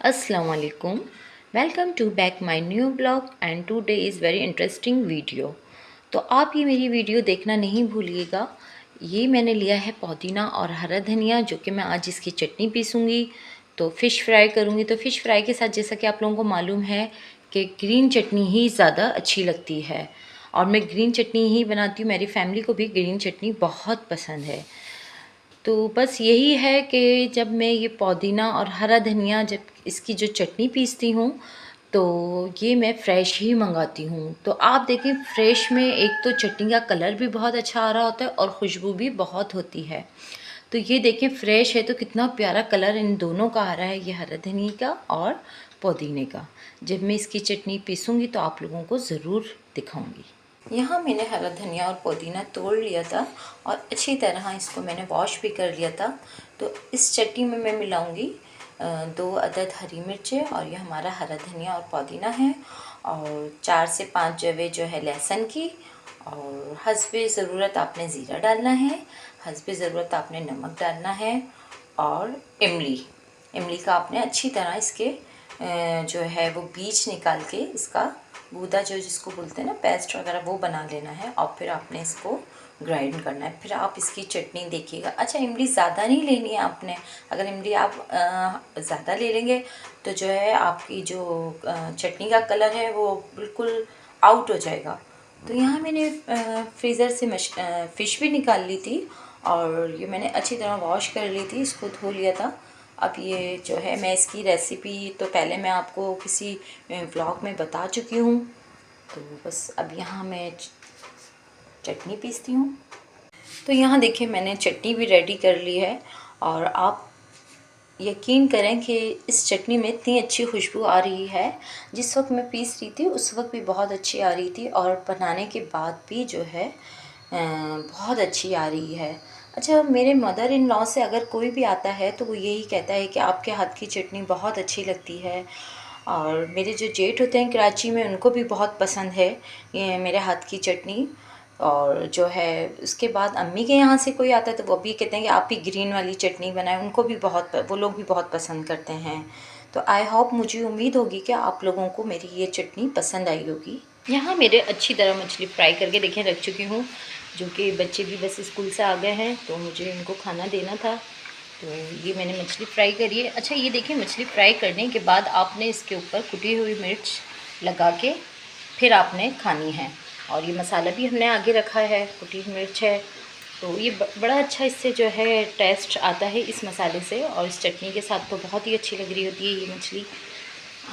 Assalamu alaikum. Welcome to back my new blog and today is very interesting video. तो आप ये मेरी video देखना नहीं भूलिएगा। ये मैंने लिया है पुदीना और हरा धनिया, जो कि मैं आज इसकी चटनी पीसूँगी। तो फ़िश फ्राई करूँगी। तो फ़िश फ्राई के साथ जैसा कि आप लोगों को मालूम है कि ग्रीन चटनी ही ज़्यादा अच्छी लगती है और मैं ग्रीन चटनी ही बनाती हूँ। मेरी फैमिली को भी ग्रीन चटनी बहुत पसंद है। तो बस यही है कि जब मैं ये पुदीना और हरा धनिया जब इसकी जो चटनी पीसती हूँ तो ये मैं फ़्रेश ही मंगाती हूँ। तो आप देखें, फ़्रेश में एक तो चटनी का कलर भी बहुत अच्छा आ रहा होता है और खुशबू भी बहुत होती है। तो ये देखें, फ़्रेश है तो कितना प्यारा कलर इन दोनों का आ रहा है, ये हरा धनिया का और पुदीने का। जब मैं इसकी चटनी पीसूँगी तो आप लोगों को ज़रूर दिखाऊँगी। यहाँ मैंने हरा धनिया और पुदीना तोड़ लिया था और अच्छी तरह इसको मैंने वॉश भी कर लिया था। तो इस चटनी में मैं मिलाऊंगी 2 अदद हरी मिर्चें और ये हमारा हरा धनिया और पुदीना है और 4 से 5 जवे जो है लहसुन की, और हस्बे ज़रूरत आपने ज़ीरा डालना है, हस्बे ज़रूरत आपने नमक डालना है और इमली का आपने अच्छी तरह इसके जो है वो बीज निकाल के इसका गूदा जो जिसको बोलते हैं ना, पेस्ट वगैरह, वो बना लेना है और फिर आपने इसको ग्राइंड करना है। फिर आप इसकी चटनी देखिएगा। अच्छा, इमली ज़्यादा नहीं लेनी है आपने। अगर इमली आप ज़्यादा ले लेंगे तो जो है आपकी जो चटनी का कलर है वो बिल्कुल आउट हो जाएगा। तो यहाँ मैंने फ्रीज़र से फ़िश भी निकाल ली थी और ये मैंने अच्छी तरह वॉश कर ली थी, इसको धो लिया था। अब ये जो है, मैं इसकी रेसिपी तो पहले मैं आपको किसी व्लॉग में बता चुकी हूँ। तो बस अब यहाँ मैं चटनी पीसती हूँ। तो यहाँ देखिए, मैंने चटनी भी रेडी कर ली है और आप यकीन करें कि इस चटनी में इतनी अच्छी खुशबू आ रही है। जिस वक्त मैं पीस रही थी उस वक्त भी बहुत अच्छी आ रही थी और बनाने के बाद भी जो है बहुत अच्छी आ रही है। अच्छा, मेरे मदर इन लॉ से अगर कोई भी आता है तो वो यही कहता है कि आपके हाथ की चटनी बहुत अच्छी लगती है। और मेरे जो जेठ होते हैं कराची में, उनको भी बहुत पसंद है ये मेरे हाथ की चटनी। और जो है उसके बाद अम्मी के यहाँ से कोई आता है तो वो भी कहते हैं कि आप ही ग्रीन वाली चटनी बनाएं, उनको भी वो लोग भी बहुत पसंद करते हैं। तो आई होप, मुझे उम्मीद होगी कि आप लोगों को मेरी ये चटनी पसंद आई होगी। यहाँ मेरे अच्छी तरह मछली फ्राई करके देखें रख चुकी हूँ, जो कि बच्चे भी बस स्कूल से आ गए हैं तो मुझे इनको खाना देना था। तो ये मैंने मछली फ्राई करी है। अच्छा, ये देखिए, मछली फ्राई करने के बाद आपने इसके ऊपर कुटी हुई मिर्च लगा के फिर आपने खानी है। और ये मसाला भी हमने आगे रखा है, कुटी हुई मिर्च है। तो ये बड़ा अच्छा इससे जो है टेस्ट आता है इस मसाले से, और इस चटनी के साथ तो बहुत ही अच्छी लग रही होती है ये मछली।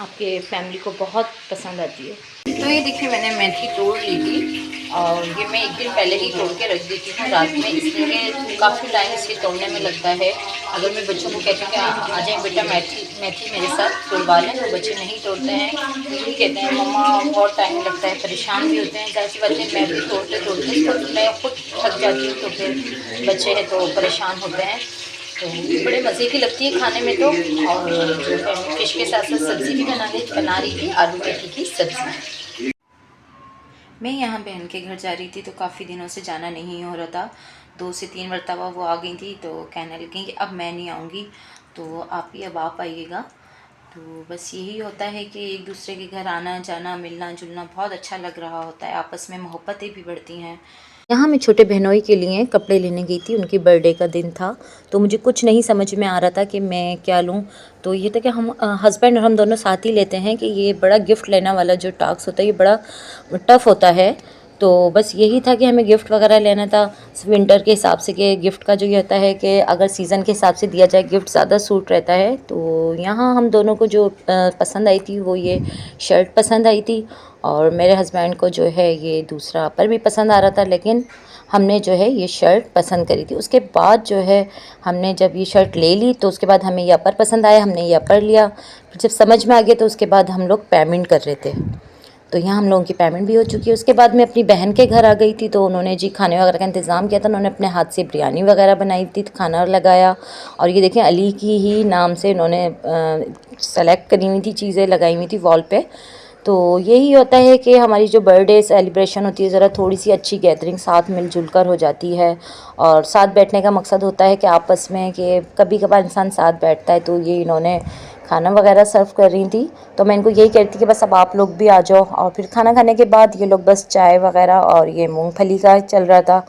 आपके फैमिली को बहुत पसंद आती है। तो ये देखिए, मैंने मेथी तोड़ ली थी और ये मैं एक दिन पहले ही तोड़ के रख देती हूँ रात में, इसलिए काफ़ी टाइम इसके तोड़ने में लगता है। अगर मैं बच्चों को कहती हूँ कि आ जाए बेटा मेथी मेरे साथ तोड़वा लें, तो बच्चे नहीं तोड़ते हैं। यही कहते हैं मम्मा बहुत टाइम लगता है, परेशान भी होते हैं। ज़ाहिर सी बात है, मैं भी तोड़ते तोड़ते मैं खुद थक जाती हूँ, तो फिर बच्चे हैं तो परेशान होते हैं। तो बड़े मज़े की लगती है खाने में। तो और जो है, फिश के साथ साथ सब्ज़ी भी बना रही थी, आलू मेथी की सब्ज़ी। मैं यहाँ बहन के घर जा रही थी तो काफ़ी दिनों से जाना नहीं हो रहा था। 2 से 3 मरतबा वो आ गई थी तो कहने लगी कि अब मैं नहीं आऊँगी, तो आप ही अब आप आइएगा। तो बस यही होता है कि एक दूसरे के घर आना जाना, मिलना जुलना बहुत अच्छा लग रहा होता है, आपस में मोहब्बतें भी बढ़ती हैं। यहाँ मैं छोटे बहनोई के लिए कपड़े लेने गई थी, उनकी बर्थडे का दिन था। तो मुझे कुछ नहीं समझ में आ रहा था कि मैं क्या लूँ। तो ये था कि हम हस्बैंड और हम दोनों साथ ही लेते हैं कि ये बड़ा गिफ्ट लेना वाला जो टास्क होता है ये बड़ा टफ़ होता है। तो बस यही था कि हमें गिफ्ट वगैरह लेना था विंटर के हिसाब से, कि गिफ्ट का जो ये होता है कि अगर सीज़न के हिसाब से दिया जाए गिफ्ट ज़्यादा सूट रहता है। तो यहाँ हम दोनों को जो पसंद आई थी वो ये शर्ट पसंद आई थी और मेरे हस्बैंड को जो है ये दूसरा अपर भी पसंद आ रहा था, लेकिन हमने जो है ये शर्ट पसंद करी थी। उसके बाद जो है हमने जब ये शर्ट ले ली तो उसके बाद हमें ये अपर पसंद आया, हमने ये अपर लिया। फिर जब समझ में आ गया तो उसके बाद हम लोग पेमेंट कर रहे थे। तो यहाँ हम लोगों की पेमेंट भी हो चुकी है। उसके बाद मैं अपनी बहन के घर आ गई थी तो उन्होंने जी खाने वगैरह का इंतज़ाम किया था। उन्होंने अपने हाथ से बिरयानी वगैरह बनाई थी, खाना लगाया। और ये देखें, अली की ही नाम से उन्होंने सेलेक्ट करी हुई थी, चीज़ें लगाई हुई थी वॉल पे। तो यही होता है कि हमारी जो बर्थडे सेलिब्रेशन होती है, ज़रा थोड़ी सी अच्छी गैदरिंग साथ मिलजुल कर हो जाती है। और साथ बैठने का मकसद होता है कि आपस में, कि कभी कभार इंसान साथ बैठता है। तो ये इन्होंने खाना वगैरह सर्व कर रही थी। तो मैं इनको यही कहती कि बस अब आप लोग भी आ जाओ। और फिर खाना खाने के बाद ये लोग बस चाय वगैरह और ये मूंगफली का चल रहा था।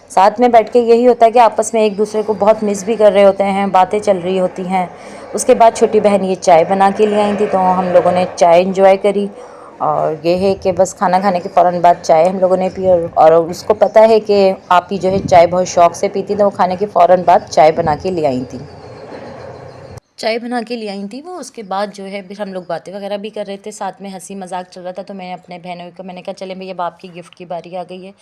साथ में बैठ के यही होता है कि आपस में एक दूसरे को बहुत मिस भी कर रहे होते हैं, बातें चल रही होती हैं। उसके बाद छोटी बहन ये चाय बना के ले आई थी, तो हम लोगों ने चाय इंजॉय करी। और ये है कि बस खाना खाने के फ़ौरन बाद चाय हम लोगों ने पी, और उसको पता है कि आप ही जो है चाय बहुत शौक़ से पीती, तो वो खाने के फ़ौरन बाद चाय बना के ले आई थी। चाय बना के ले आई थी वो। उसके बाद जो है फिर हम लोग बातें वगैरह भी कर रहे थे, साथ में हंसी मजाक चल रहा था। तो मैं अपने बहनों को मैंने कहा चले भैया अब आपकी गिफ्ट की बारी आ गई है,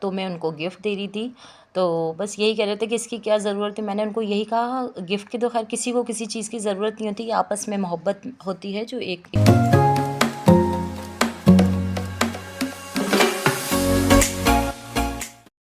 तो मैं उनको गिफ्ट दे रही थी। तो बस यही कह रहे थे कि इसकी क्या ज़रूरत है। मैंने उनको यही कहा गिफ्ट की तो खैर किसी को किसी चीज़ की ज़रूरत नहीं होती, आपस में मोहब्बत होती है जो एक